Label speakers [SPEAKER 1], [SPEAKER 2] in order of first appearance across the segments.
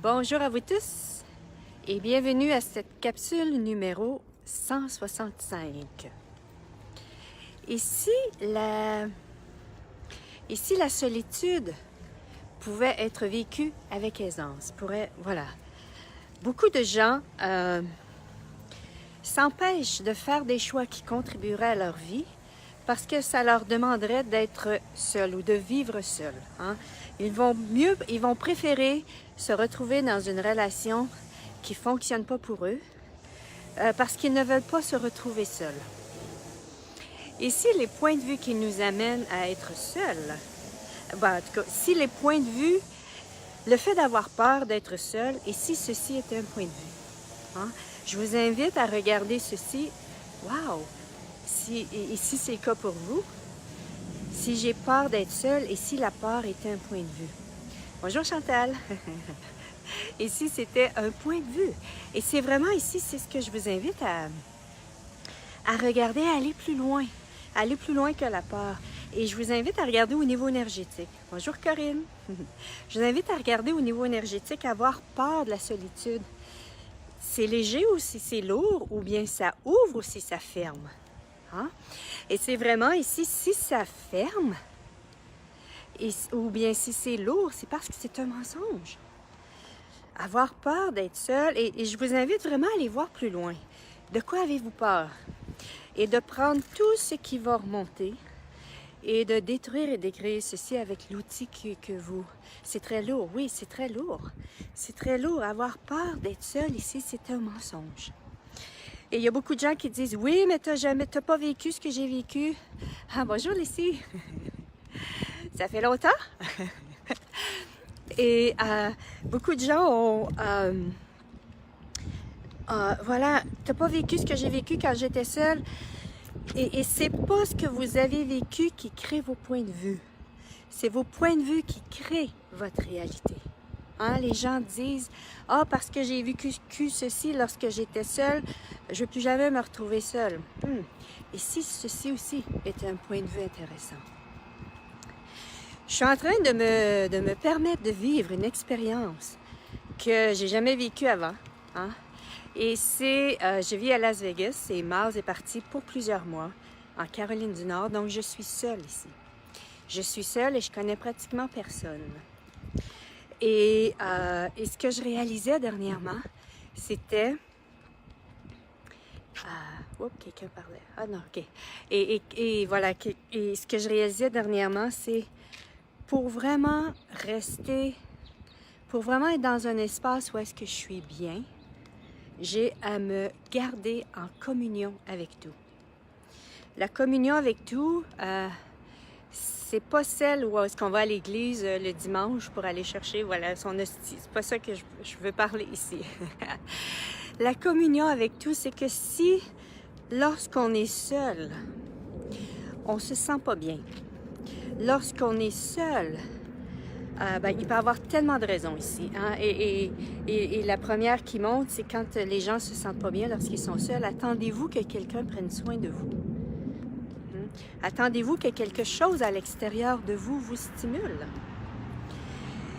[SPEAKER 1] Bonjour à vous tous et bienvenue à cette capsule numéro 165. Ici, la solitude pouvait être vécue avec aisance. Voilà. Beaucoup de gens s'empêchent de faire des choix qui contribueraient à leur vie parce que ça leur demanderait d'être seuls ou de vivre seuls. Ils vont préférer se retrouver dans une relation qui ne fonctionne pas pour eux parce qu'ils ne veulent pas se retrouver seuls. Ici, les points de vue qui nous amènent à être seuls, en tout cas, si les points de vue, le fait d'avoir peur d'être seul, et si ceci était un point de vue, je vous invite à regarder ceci. Wow! Et si c'est le cas pour vous, si j'ai peur d'être seule et si la peur était un point de vue. Bonjour Chantal! Et si c'était un point de vue. Et c'est vraiment ici, c'est ce que je vous invite à regarder, à aller plus loin que la peur. Et je vous invite à regarder au niveau énergétique. Bonjour Corinne! Je vous invite à regarder au niveau énergétique, à avoir peur de la solitude. C'est léger ou si c'est lourd, ou bien ça ouvre ou si ça ferme. Et c'est vraiment ici, si ça ferme, ou bien si c'est lourd, c'est parce que c'est un mensonge. Avoir peur d'être seul, et je vous invite vraiment à aller voir plus loin. De quoi avez-vous peur? Et de prendre tout ce qui va remonter et de détruire et d'écrire ceci avec l'outil que vous... C'est très lourd, oui, c'est très lourd. C'est très lourd. Avoir peur d'être seul ici, c'est un mensonge. Et il y a beaucoup de gens qui disent « Oui, mais t'as pas vécu ce que j'ai vécu. » Ah, bonjour Lucie! Ça fait longtemps? Et beaucoup de gens ont... voilà, t'as pas vécu ce que j'ai vécu quand j'étais seule. Et c'est pas ce que vous avez vécu qui crée vos points de vue. C'est vos points de vue qui créent votre réalité. Les gens disent « Ah, parce que j'ai vécu ceci lorsque j'étais seule, je ne veux plus jamais me retrouver seule. » Et si ceci aussi est un point de vue intéressant. Je suis en train de me permettre de vivre une expérience que j'ai jamais vécue avant. Et c'est, je vis à Las Vegas et Mars est parti pour plusieurs mois en Caroline du Nord, donc je suis seule ici. Je suis seule et je connais pratiquement personne. Et ce que je réalisais dernièrement, c'était... quelqu'un parlait. Ah non, ok. Et voilà, et ce que je réalisais dernièrement, c'est pour vraiment rester, pour vraiment être dans un espace où est-ce que je suis bien, j'ai à me garder en communion avec tout. La communion avec tout, c'est pas celle où est-ce qu'on va à l'église le dimanche pour aller chercher son hostie. C'est pas ça que je veux parler ici. La communion avec tout, c'est que si, lorsqu'on est seul, on se sent pas bien. Lorsqu'on est seul, il peut y avoir tellement de raisons ici. Et la première qui monte, c'est quand les gens se sentent pas bien lorsqu'ils sont seuls. Attendez-vous que quelqu'un prenne soin de vous. Attendez-vous que quelque chose à l'extérieur de vous vous stimule.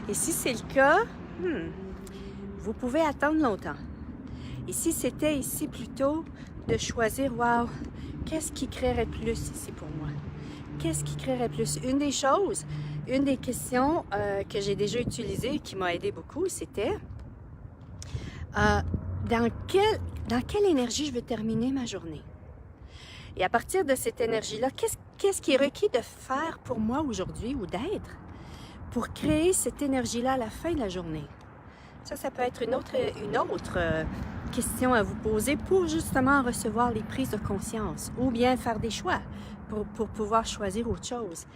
[SPEAKER 1] Et si c'est le cas, vous pouvez attendre longtemps. Et si c'était ici plutôt de choisir, wow, qu'est-ce qui créerait plus ici pour moi? Qu'est-ce qui créerait plus? Une des questions que j'ai déjà utilisées, qui m'a aidé beaucoup, c'était dans quelle énergie je veux terminer ma journée? Et à partir de cette énergie-là, qu'est-ce qui est requis de faire pour moi aujourd'hui ou d'être pour créer cette énergie-là à la fin de la journée? Ça peut être une autre question à vous poser pour justement recevoir les prises de conscience ou bien faire des choix pour pouvoir choisir autre chose.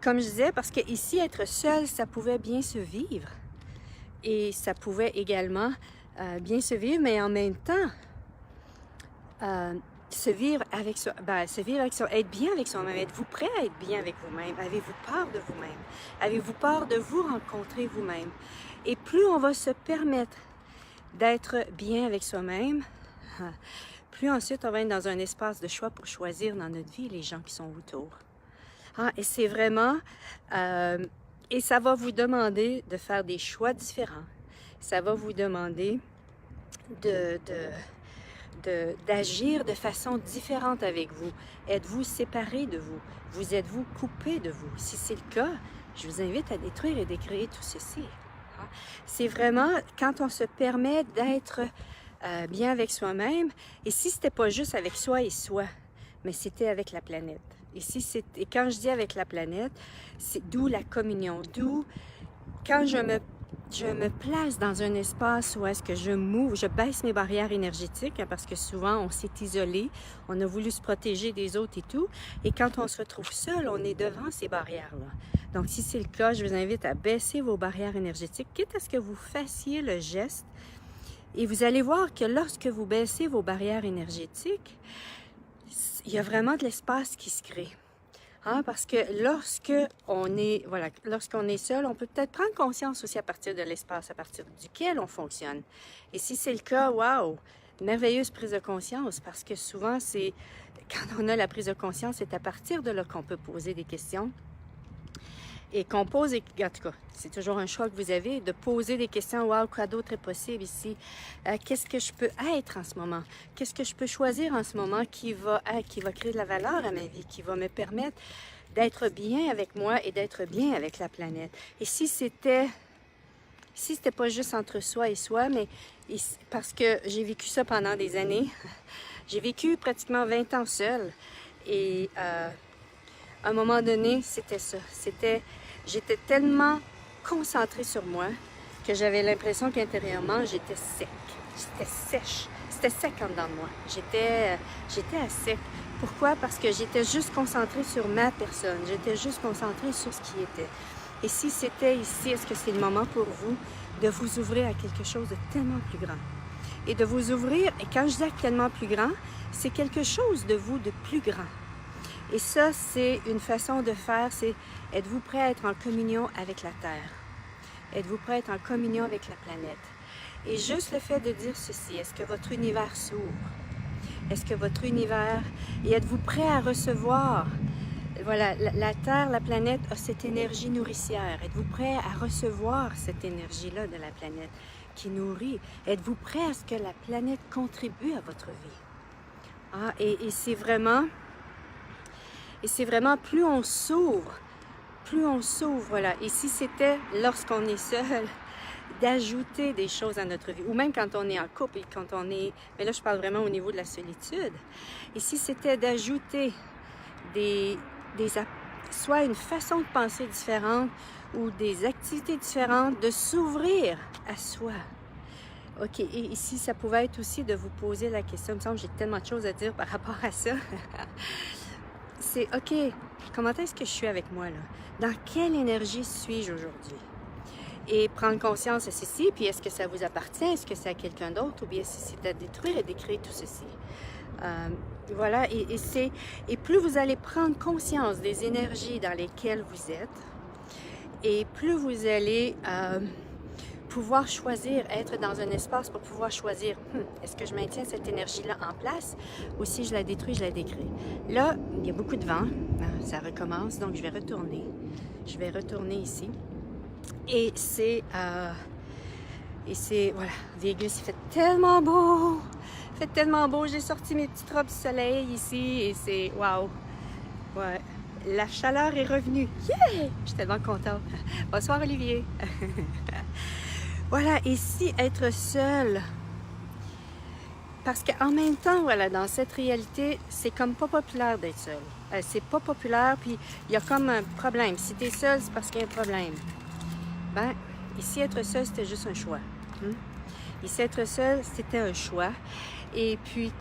[SPEAKER 1] Comme je disais, parce que ici, être seul, ça pouvait bien se vivre. Et ça pouvait également bien se vivre, mais en même temps, être bien avec soi-même. Êtes-vous prêt à être bien avec vous-même? Avez-vous peur de vous-même? Avez-vous peur de vous rencontrer vous-même? Et plus on va se permettre d'être bien avec soi-même, plus ensuite on va être dans un espace de choix pour choisir dans notre vie les gens qui sont autour. Et c'est vraiment... et ça va vous demander de faire des choix différents. ça va vous demander d'agir de façon différente avec vous. Êtes-vous séparé de vous? Vous êtes-vous coupé de vous? Si c'est le cas, je vous invite à détruire et décréer tout ceci. C'est vraiment quand on se permet d'être bien avec soi-même, et si c'était pas juste avec soi et soi, mais c'était avec la planète. Et quand je dis avec la planète, c'est d'où la communion, d'où quand je me place dans un espace où est-ce que je m'ouvre, je baisse mes barrières énergétiques, hein, parce que souvent on s'est isolé, on a voulu se protéger des autres et tout, et quand on se retrouve seul, on est devant ces barrières-là. Donc si c'est le cas, je vous invite à baisser vos barrières énergétiques, quitte à ce que vous fassiez le geste, et vous allez voir que lorsque vous baissez vos barrières énergétiques, il y a vraiment de l'espace qui se crée. Hein, parce que lorsqu'on est seul, on peut peut-être prendre conscience aussi à partir de l'espace à partir duquel on fonctionne. Et si c'est le cas, waouh, merveilleuse prise de conscience, parce que souvent, c'est quand on a la prise de conscience, c'est à partir de là qu'on peut poser des questions. Et qu'on pose, en tout cas, c'est toujours un choix que vous avez, de poser des questions. Wow, quoi d'autre est possible ici? Qu'est-ce que je peux être en ce moment? Qu'est-ce que je peux choisir en ce moment qui va créer de la valeur à ma vie, qui va me permettre d'être bien avec moi et d'être bien avec la planète? Et si c'était pas juste entre soi et soi, mais parce que j'ai vécu ça pendant des années, j'ai vécu pratiquement 20 ans seule. Et à un moment donné, c'était ça. J'étais tellement concentrée sur moi que j'avais l'impression qu'intérieurement, j'étais sec. J'étais sèche. C'était sec en dedans de moi. J'étais à sec. Pourquoi? Parce que j'étais juste concentrée sur ma personne. J'étais juste concentrée sur ce qui était. Et si c'était ici, est-ce que c'est le moment pour vous de vous ouvrir à quelque chose de tellement plus grand? Et de vous ouvrir, et quand je dis tellement plus grand, c'est quelque chose de vous de plus grand. Et ça, c'est une façon de faire, c'est êtes-vous prêt à être en communion avec la Terre? Êtes-vous prêt à être en communion avec la planète? Et juste le fait de dire ceci, est-ce que votre univers s'ouvre? Est-ce que votre univers... Et êtes-vous prêt à recevoir? Voilà, la Terre, la planète a cette énergie nourricière. Êtes-vous prêt à recevoir cette énergie-là de la planète qui nourrit? Êtes-vous prêt à ce que la planète contribue à votre vie? Ah, et c'est vraiment... Et c'est vraiment, plus on s'ouvre, voilà. Et si c'était, lorsqu'on est seul, d'ajouter des choses à notre vie, ou même quand on est en couple, et quand on est... Mais là, je parle vraiment au niveau de la solitude. Et si c'était d'ajouter soit une façon de penser différente, ou des activités différentes, de s'ouvrir à soi. OK, et ici, ça pouvait être aussi de vous poser la question, il me semble que j'ai tellement de choses à dire par rapport à ça. C'est OK, comment est-ce que je suis avec moi là? Dans quelle énergie suis-je aujourd'hui? Et prendre conscience de ceci, puis est-ce que ça vous appartient? Est-ce que c'est à quelqu'un d'autre? Ou bien si c'est à détruire et décréer tout ceci? Voilà, et plus vous allez prendre conscience des énergies dans lesquelles vous êtes, et plus vous allez pouvoir choisir, être dans un espace pour pouvoir choisir, est-ce que je maintiens cette énergie-là en place ou si je la détruis, je la décrée. Là, il y a beaucoup de vent, ça recommence, donc je vais retourner. Je vais retourner ici. Et c'est, voilà, Végas, il fait tellement beau! Il fait tellement beau, j'ai sorti mes petites robes de soleil ici et c'est, waouh! Ouais, la chaleur est revenue. Yeah! Je suis tellement contente. Bonsoir Olivier! Voilà, et si être seul, parce qu'en même temps, voilà, dans cette réalité, c'est comme pas populaire d'être seul. C'est pas populaire, puis il y a comme un problème. Si t'es seul, c'est parce qu'il y a un problème. Ben, ici, être seul, c'était juste un choix. Ici, être seul, c'était un choix. Et puis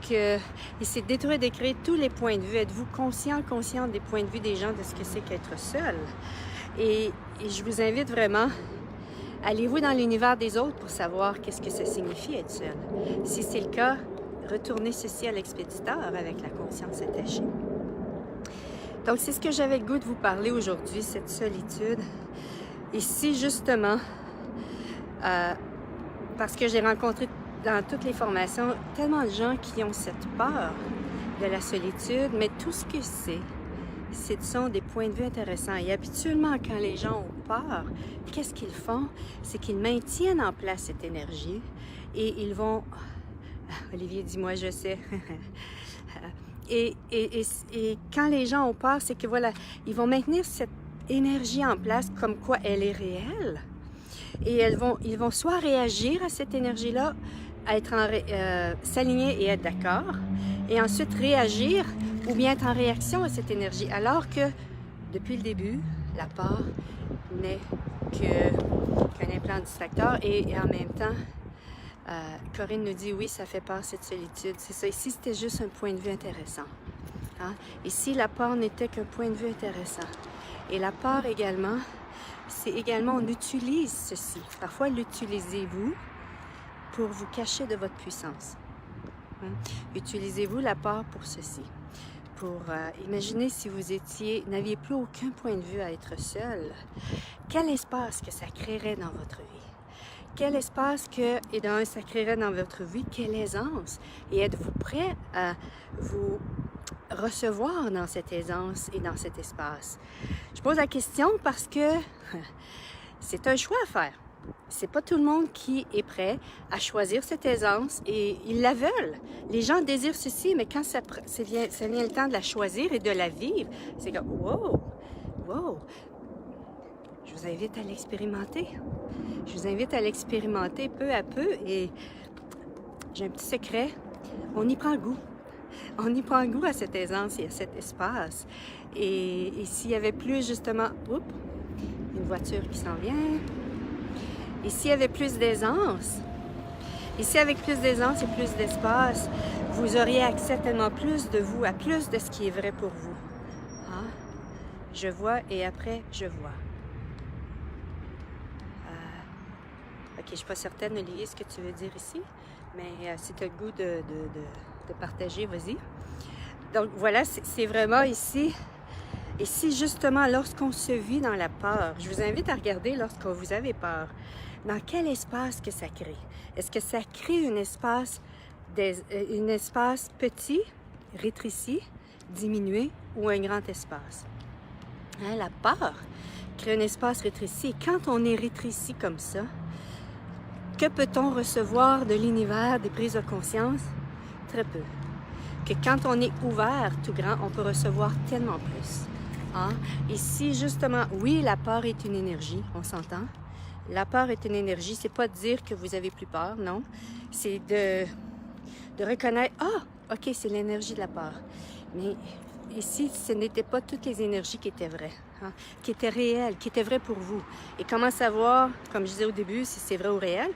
[SPEAKER 1] c'est détruire, décréer tous les points de vue. Êtes-vous conscient des points de vue des gens de ce que c'est qu'être seul? Et je vous invite vraiment... Allez-vous dans l'univers des autres pour savoir qu'est-ce que ça signifie être seul? Si c'est le cas, retournez ceci à l'expéditeur avec la conscience attachée. Donc, c'est ce que j'avais le goût de vous parler aujourd'hui, cette solitude. Et si justement, parce que j'ai rencontré dans toutes les formations tellement de gens qui ont cette peur de la solitude, mais tout ce que c'est ce sont des points de vue intéressants. Et habituellement, quand les gens ont peur, qu'est-ce qu'ils font? C'est qu'ils maintiennent en place cette énergie et ils vont... Olivier, dis-moi, je sais. et quand les gens ont peur, c'est que voilà, ils vont maintenir cette énergie en place comme quoi elle est réelle. Et ils vont soit réagir à cette énergie-là, s'aligner et être d'accord, et ensuite réagir ou bien être en réaction à cette énergie. Alors que, depuis le début, la peur n'est qu'un implant distracteur et en même temps, Corinne nous dit, oui, ça fait peur, cette solitude. C'est ça. Ici, c'était juste un point de vue intéressant. Hein? Ici, la peur n'était qu'un point de vue intéressant. Et la peur également, c'est également, on utilise ceci. Parfois, l'utilisez-vous pour vous cacher de votre puissance. Hein? Utilisez-vous la peur pour ceci. Pour imaginez si vous n'aviez plus aucun point de vue à être seul, quel espace que ça créerait dans votre vie? Quel espace ça créerait dans votre vie? Quelle aisance? Et êtes-vous prêt à vous recevoir dans cette aisance et dans cet espace? Je pose la question parce que c'est un choix à faire. C'est pas tout le monde qui est prêt à choisir cette aisance et ils la veulent. Les gens désirent ceci, mais quand ça vient le temps de la choisir et de la vivre, c'est comme wow, wow. Je vous invite à l'expérimenter. Je vous invite à l'expérimenter peu à peu et j'ai un petit secret. On y prend goût. On y prend goût à cette aisance et à cet espace. Et s'il y avait plus justement, une voiture qui s'en vient. Et s'il y avait plus d'aisance, ici avec plus d'aisance et plus d'espace, vous auriez accès tellement plus de vous, à plus de ce qui est vrai pour vous. Hein? Je vois et après, je vois. Ok, je ne suis pas certaine, Olivier, ce que tu veux dire ici, mais si tu as le goût de partager, vas-y. Donc voilà, c'est vraiment ici. Et si justement, lorsqu'on se vit dans la peur, je vous invite à regarder lorsque vous avez peur, dans quel espace que ça crée? Est-ce que ça crée un espace petit, rétréci, diminué ou un grand espace? Hein, la peur crée un espace rétréci. Et quand on est rétréci comme ça, que peut-on recevoir de l'univers, des prises de conscience? Très peu. Que quand on est ouvert, tout grand, on peut recevoir tellement plus. Hein? Ici, justement, oui, la peur est une énergie, on s'entend. La peur est une énergie, c'est pas de dire que vous avez plus peur, non. C'est de reconnaître, ok, c'est l'énergie de la peur. Mais ici, ce n'étaient pas toutes les énergies qui étaient vraies, hein? Qui étaient réelles, qui étaient vraies pour vous. Et comment savoir, comme je disais au début, si c'est vrai ou réel?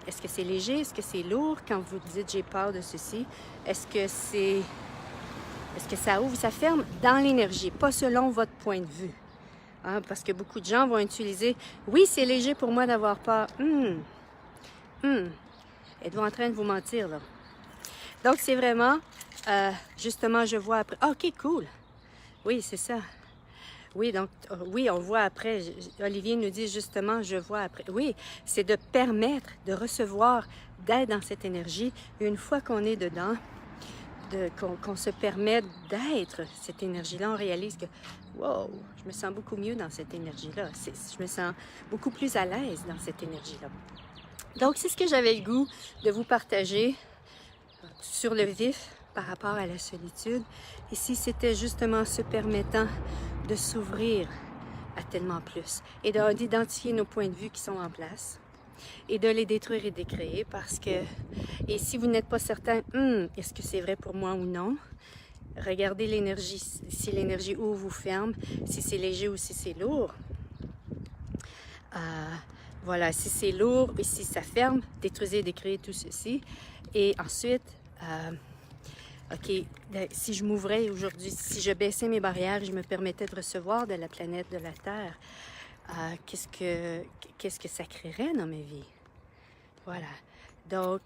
[SPEAKER 1] Est-ce que c'est léger? Est-ce que c'est lourd? Quand vous dites « j'ai peur de ceci », est-ce que ça ouvre, ça ferme? Dans l'énergie, pas selon votre point de vue. Hein, parce que beaucoup de gens vont utiliser « oui, c'est léger pour moi d'avoir peur. » Êtes-vous en train de vous mentir, là? Donc, c'est vraiment, justement, je vois après. OK, cool. Oui, c'est ça. Oui, donc, oui, on voit après. Olivier nous dit justement, je vois après. Oui, c'est de permettre de recevoir, d'être dans cette énergie. Et une fois qu'on est dedans, qu'on se permet d'être cette énergie-là, on réalise que, wow, je me sens beaucoup mieux dans cette énergie-là. Je me sens beaucoup plus à l'aise dans cette énergie-là. Donc, c'est ce que j'avais le goût de vous partager sur le vif par rapport à la solitude. Ici, c'était justement se permettant de s'ouvrir à tellement plus et d'identifier nos points de vue qui sont en place et de les détruire et décréer parce que, et si vous n'êtes pas certain, est-ce que c'est vrai pour moi ou non? Regardez l'énergie, si l'énergie ouvre ou ferme, si c'est léger ou si c'est lourd. Voilà, si c'est lourd et si ça ferme, détruisez et décréez tout ceci. Et ensuite, OK, si je m'ouvrais aujourd'hui, si je baissais mes barrières et je me permettais de recevoir de la planète, de la Terre, qu'est-ce que ça créerait dans ma vie? Voilà. Donc,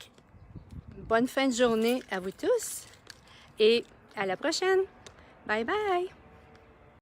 [SPEAKER 1] bonne fin de journée à vous tous et à la prochaine. Bye bye!